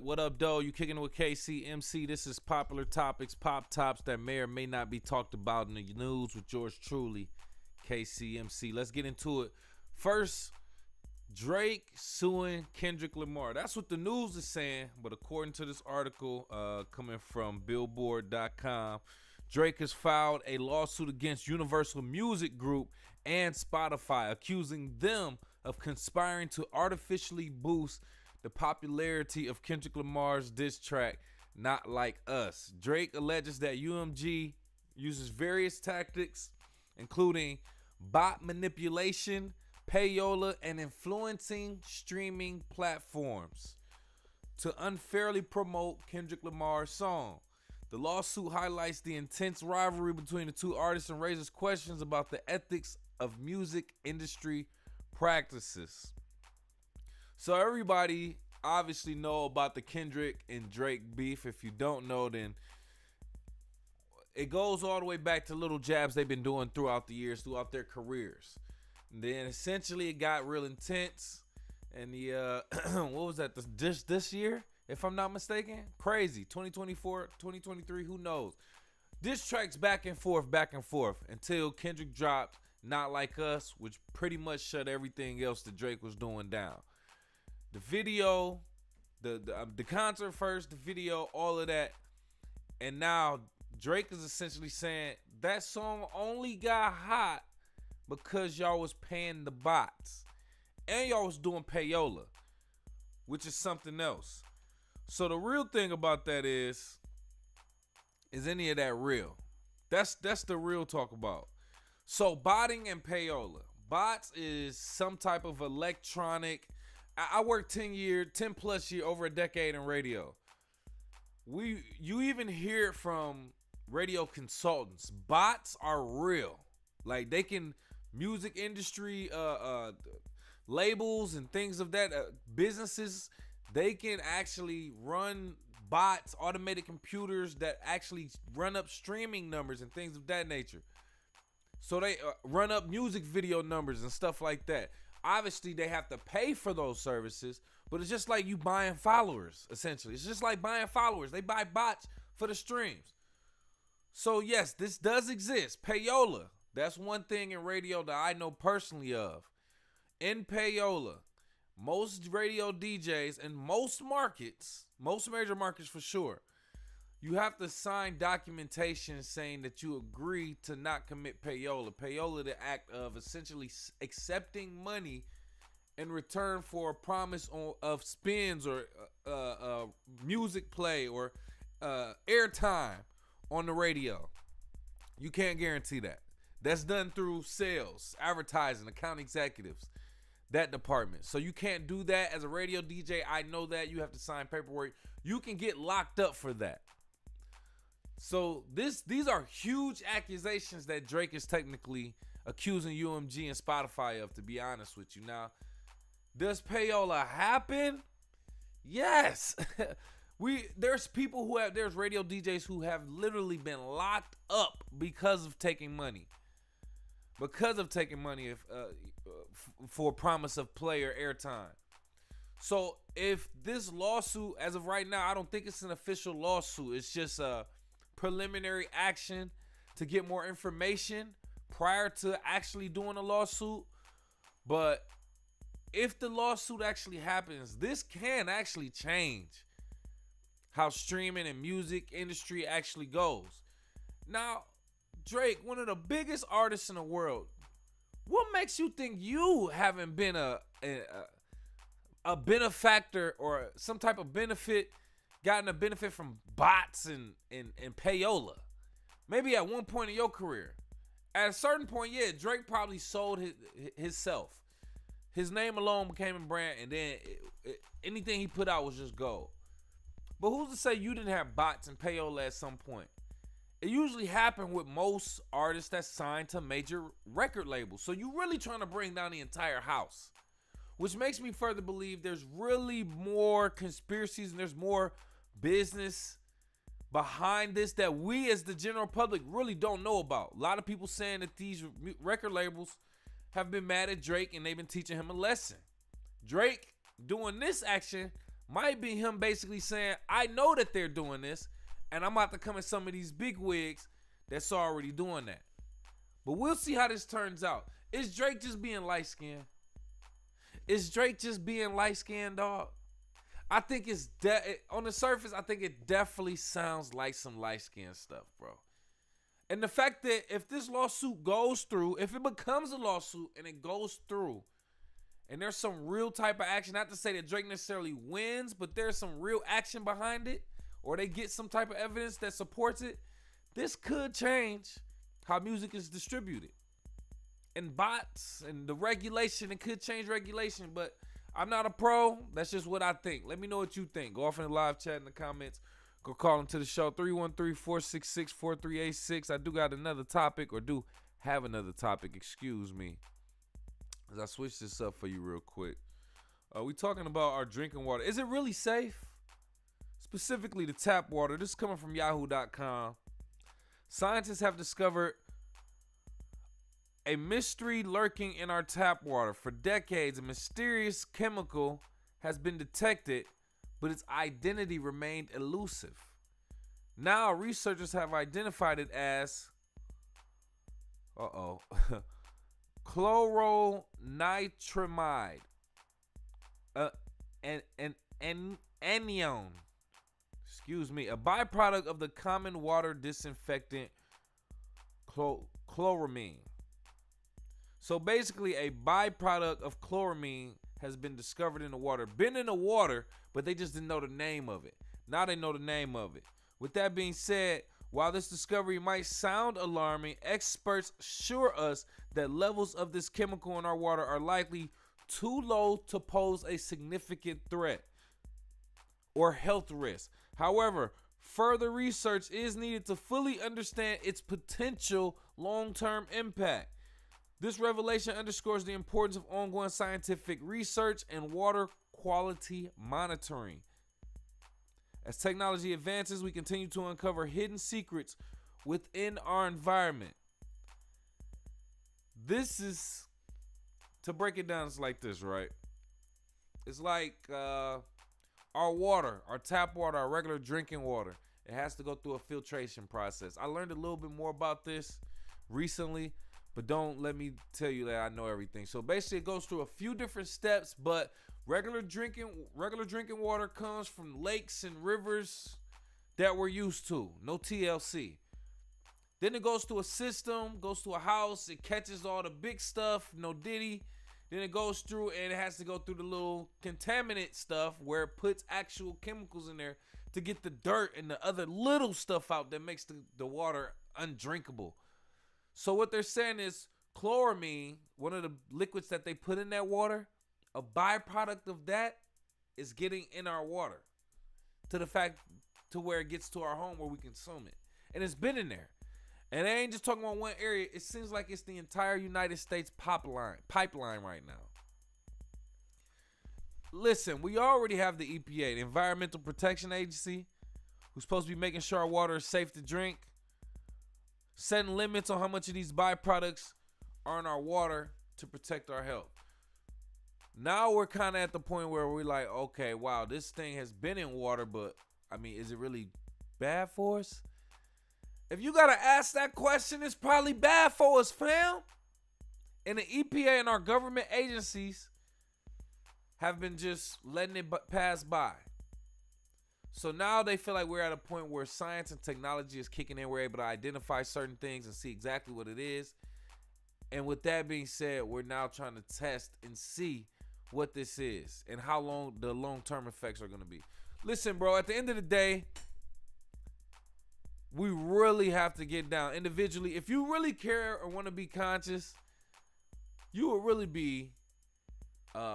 What up, though? You kicking it with KCMC. This is Popular Topics, pop tops that may or may not be talked about in the news with yours truly, KCMC. Let's get into it. First, Drake suing Kendrick Lamar. That's what the news is saying, but according to this article coming from Billboard.com, Drake has filed a lawsuit against Universal Music Group and Spotify, accusing them of conspiring to artificially boost the popularity of Kendrick Lamar's diss track, Not Like Us. Drake alleges that UMG uses various tactics, including bot manipulation, payola, and influencing streaming platforms to unfairly promote Kendrick Lamar's song. The lawsuit highlights the intense rivalry between the two artists and raises questions about the ethics of music industry practices. So everybody obviously know about the Kendrick and Drake beef. If you don't know, then it goes all the way back to little jabs they've been doing throughout the years, throughout their careers. And then essentially it got real intense. And the what was that? This year, if I'm not mistaken, crazy. 2024, 2023, who knows? Diss tracks back and forth until Kendrick dropped Not Like Us, which pretty much shut everything else that Drake was doing down. The video, the concert first, the video, all of that. And now Drake is essentially saying that song only got hot because y'all was paying the bots. And y'all was doing payola, which is something else. So the real thing about that is any of that real? That's the real talk about. So botting and payola. Bots is some type of electronic. I worked 10 plus year, over a decade in radio. You even hear it from radio consultants. Bots are real. Like they can, music industry labels and things of that, businesses, they can actually run bots, automated computers that actually run up streaming numbers and things of that nature. So they run up music video numbers and stuff like that. Obviously, they have to pay for those services, but it's just like you buying followers, essentially. It's just like buying followers. They buy bots for the streams. So, yes, this does exist. Payola, that's one thing in radio that I know personally of. In payola, most radio DJs in most markets, most major markets for sure, you have to sign documentation saying that you agree to not commit payola. Payola, the act of essentially accepting money in return for a promise of spins or music play or airtime on the radio. You can't guarantee that. That's done through sales, advertising, account executives, that department. So you can't do that as a radio DJ. I know that. You have to sign paperwork. You can get locked up for that. So these are huge accusations that Drake is technically accusing UMG and Spotify of, to be honest with you. Now, does payola happen? Yes. There's radio DJs who have literally been locked up because of taking money. For promise of play or airtime. So if this lawsuit, as of right now, I don't think it's an official lawsuit. It's just a preliminary action to get more information prior to actually doing a lawsuit. But if the lawsuit actually happens, this can actually change how streaming and music industry actually goes. Now, Drake, one of the biggest artists in the world, what makes you think you haven't been a benefactor or some type of benefit, gotten a benefit from bots and payola? Maybe at one point in your career. At a certain point, yeah, Drake probably sold himself. His name alone became a brand, and then anything he put out was just gold. But who's to say you didn't have bots and payola at some point? It usually happened with most artists that signed to major record labels. So you're really trying to bring down the entire house, which makes me further believe there's really more conspiracies and there's more business behind this that we as the general public really don't know about. A lot of people saying that these record labels have been mad at Drake and they've been teaching him a lesson. Drake doing this action might be him basically saying, I know that they're doing this, and I'm about to come at some of these big wigs that's already doing that. But we'll see how this turns out. Is Drake just being light-skinned? Is Drake just being light-skinned, dog? I think it's on the surface, I think it definitely sounds like some light-skinned stuff, bro. And the fact that if this lawsuit goes through, if it becomes a lawsuit and it goes through, and there's some real type of action, not to say that Drake necessarily wins, but there's some real action behind it, or they get some type of evidence that supports it, this could change how music is distributed. And bots and the regulation, it could change regulation, but I'm not a pro. That's just what I think. Let me know what you think. Go off in the live chat in the comments. Go call into the show, 313-466-4386. I do got another topic, or do have another topic, excuse me, as I switch this up for you real quick. We talking about our drinking water. Is it really safe? Specifically the tap water. This is coming from yahoo.com. Scientists have discovered a mystery lurking in our tap water. For decades, a mysterious chemical has been detected, but its identity remained elusive. Now, researchers have identified it as chloronitromide, anion. Excuse me, a byproduct of the common water disinfectant chloramine. So basically, a byproduct of chloramine has been discovered in the water. Been in the water, but they just didn't know the name of it. Now they know the name of it. With that being said, while this discovery might sound alarming, experts assure us that levels of this chemical in our water are likely too low to pose a significant threat or health risk. However, further research is needed to fully understand its potential long-term impact. This revelation underscores the importance of ongoing scientific research and water quality monitoring. As technology advances, we continue to uncover hidden secrets within our environment. This is, to break it down, it's like this, right? It's like our water, our tap water, our regular drinking water. It has to go through a filtration process. I learned a little bit more about this recently, but don't let me tell you that I know everything. So basically, it goes through a few different steps, but regular drinking water comes from lakes and rivers that we're used to. No TLC. Then it goes to a system, goes to a house. It catches all the big stuff, no diddy. Then it goes through and it has to go through the little contaminant stuff where it puts actual chemicals in there to get the dirt and the other little stuff out that makes the water undrinkable. So what they're saying is chloramine, one of the liquids that they put in that water, a byproduct of that is getting in our water to the fact to where it gets to our home where we consume it. And it's been in there. And they ain't just talking about one area. It seems like it's the entire United States pipeline right now. Listen, we already have the EPA, the Environmental Protection Agency, who's supposed to be making sure our water is safe to drink, setting limits on how much of these byproducts are in our water to protect our health. Now we're kind of at the point where we're like, okay, wow, this thing has been in water, but I mean, is it really bad for us? If you got to ask that question, it's probably bad for us, fam. And the EPA and our government agencies have been just letting it pass by. So now they feel like we're at a point where science and technology is kicking in. We're able to identify certain things and see exactly what it is. And with that being said, we're now trying to test and see what this is and how long the long-term effects are going to be. Listen, bro, at the end of the day, we really have to get down individually. If you really care or want to be conscious, you will really be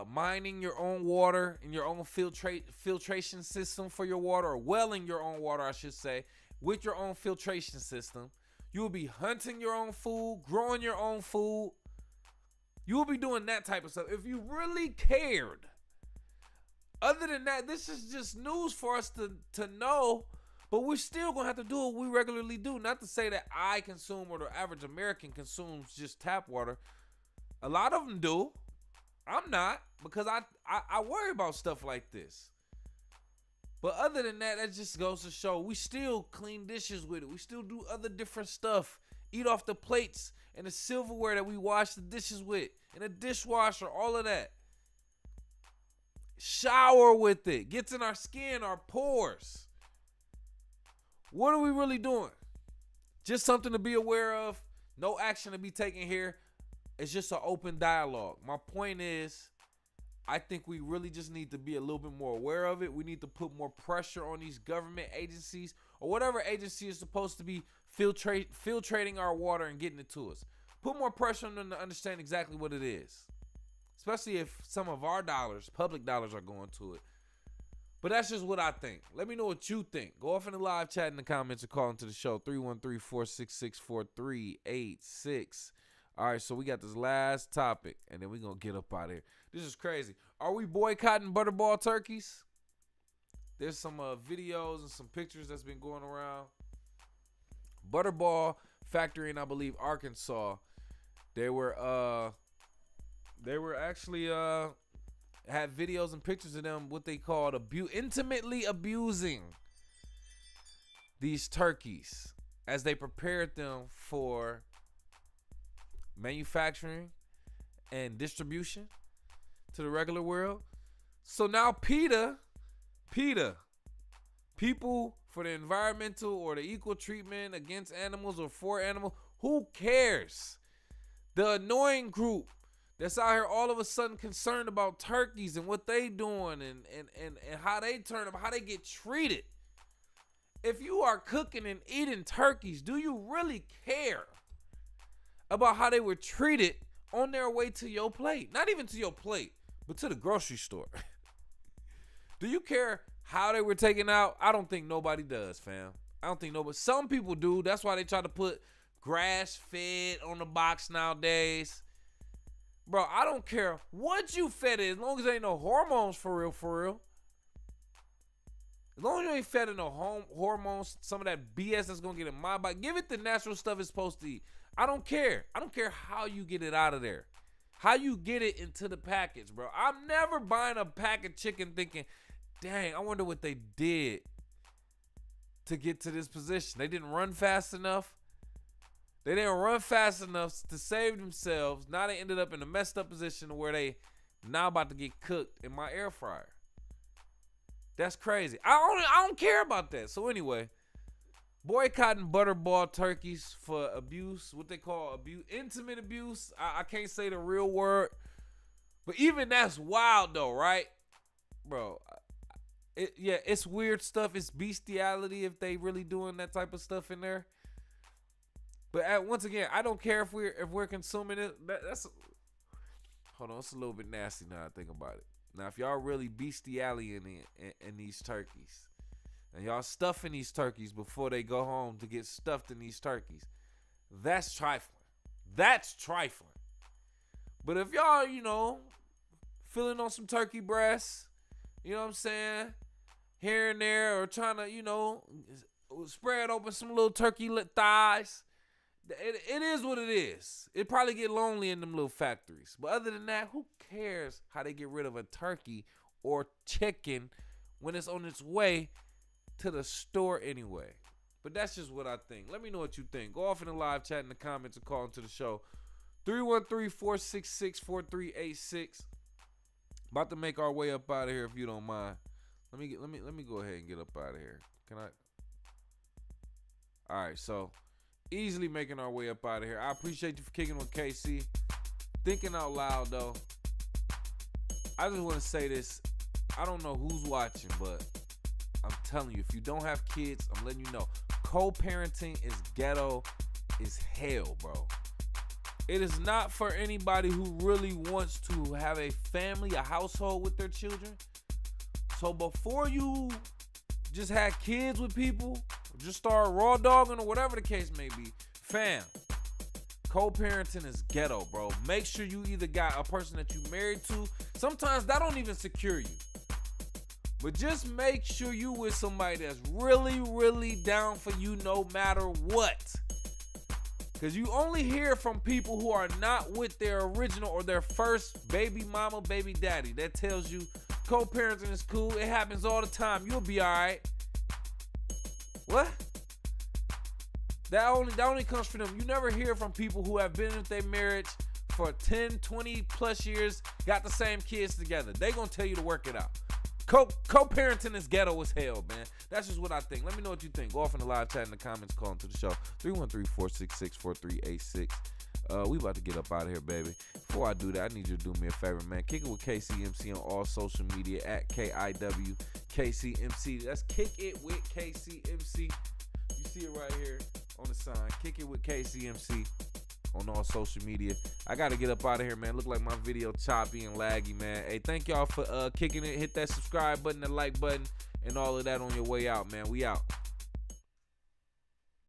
mining your own water and your own filtration system for your water, or welling your own water, I should say, with your own filtration system. You will be hunting your own food, growing your own food. You will be doing that type of stuff if you really cared. Other than that, this is just news for us to know, but we're still going to have to do what we regularly do. Not to say that I consume or the average American consumes just tap water. A lot of them do. I'm not, because I worry about stuff like this. But other than that, that just goes to show we still clean dishes with it. We still do other different stuff. Eat off the plates and the silverware that we wash the dishes with. And a dishwasher, all of that. Shower with it. Gets in our skin, our pores. What are we really doing? Just something to be aware of. No action to be taken here. It's just an open dialogue. My point is, I think we really just need to be a little bit more aware of it. We need to put more pressure on these government agencies or whatever agency is supposed to be filtrating our water and getting it to us. Put more pressure on them to understand exactly what it is. Especially if some of our dollars, public dollars, are going to it. But that's just what I think. Let me know what you think. Go off in the live chat in the comments or call into the show. 313-466-4386. All right, so we got this last topic, and then we're going to get up out of here. This is crazy. Are we boycotting Butterball turkeys? There's some videos and some pictures that's been going around. Butterball factory in, I believe, Arkansas. They were actually had videos and pictures of them, what they called intimately abusing these turkeys as they prepared them for manufacturing and distribution to the regular world. So now PETA, people for the environmental or the equal treatment against animals or for animals, who cares? The annoying group that's out here all of a sudden concerned about turkeys and what they doing and how they turn up, how they get treated. If you are cooking and eating turkeys, do you really care about how they were treated on their way to your plate? Not even to your plate, but to the grocery store. Do you care how they were taken out? I don't think nobody does, fam. I don't think nobody. Some people do. That's why they try to put grass-fed on the box nowadays. Bro, I don't care what you fed it, as long as there ain't no hormones for real. As long as you ain't fed it no hormones, some of that BS that's gonna get in my body, give it the natural stuff it's supposed to eat. I don't care. I don't care how you get it out of there. How you get it into the package, bro. I'm never buying a pack of chicken thinking, dang, I wonder what they did to get to this position. They didn't run fast enough. They didn't run fast enough to save themselves. Now they ended up in a messed up position where they now about to get cooked in my air fryer. That's crazy. I don't care about that. So anyway, boycotting Butterball turkeys for abuse, what they call abuse, intimate abuse. I can't say the real word, but even that's wild though, right, bro? It's weird stuff. It's bestiality if they really doing that type of stuff in there. But once again, I don't care if we're consuming it. Hold on, it's a little bit nasty now I think about it. Now, if y'all really bestiality in these turkeys, and y'all stuffing these turkeys before they go home to get stuffed in these turkeys, that's trifling. That's trifling. But if y'all, filling on some turkey breasts, you know what I'm saying, here and there, or trying to, spread open some little turkey thighs, it is what it is. It probably get lonely in them little factories. But other than that, who cares how they get rid of a turkey or chicken when it's on its way to the store anyway? But that's just what I think. Let me know what you think. Go off in the live chat in the comments or call into the show. 313-466-4386. About to make our way up out of here if you don't mind. Let me go ahead and get up out of here. Can I? All right, so easily making our way up out of here. I appreciate you for kicking with KC. Thinking out loud though. I just want to say this. I don't know who's watching, but I'm telling you, if you don't have kids, I'm letting you know. Co-parenting is ghetto as hell, bro. It is not for anybody who really wants to have a family, a household with their children. So before you just have kids with people, just start raw dogging or whatever the case may be, fam, co-parenting is ghetto, bro. Make sure you either got a person that you married to. Sometimes that don't even secure you. But just make sure you with somebody that's really, really down for you no matter what. Because you only hear from people who are not with their original or their first baby mama, baby daddy. That tells you Co-parenting is cool. It happens all the time. You'll be all right. What? That only comes from them. You never hear from people who have been in their marriage for 10, 20 plus years, got the same kids together. They gonna tell you to work it out. Co-parenting is ghetto as hell, man. That's just what I think. Let me know what you think. Go off in the live chat in the comments, call into the show. 313-466-4386. We about to get up out of here, baby. Before I do that, I need you to do me a favor, man. Kick it with KCMC on all social media at KIWKCMC. That's Kick It with KCMC. You see it right here on the sign. Kick It with KCMC on all social media. I got to get up out of here, man. Look like my video choppy and laggy, man. Hey, thank y'all for kicking it. Hit that subscribe button, the like button, and all of that on your way out, man. We out.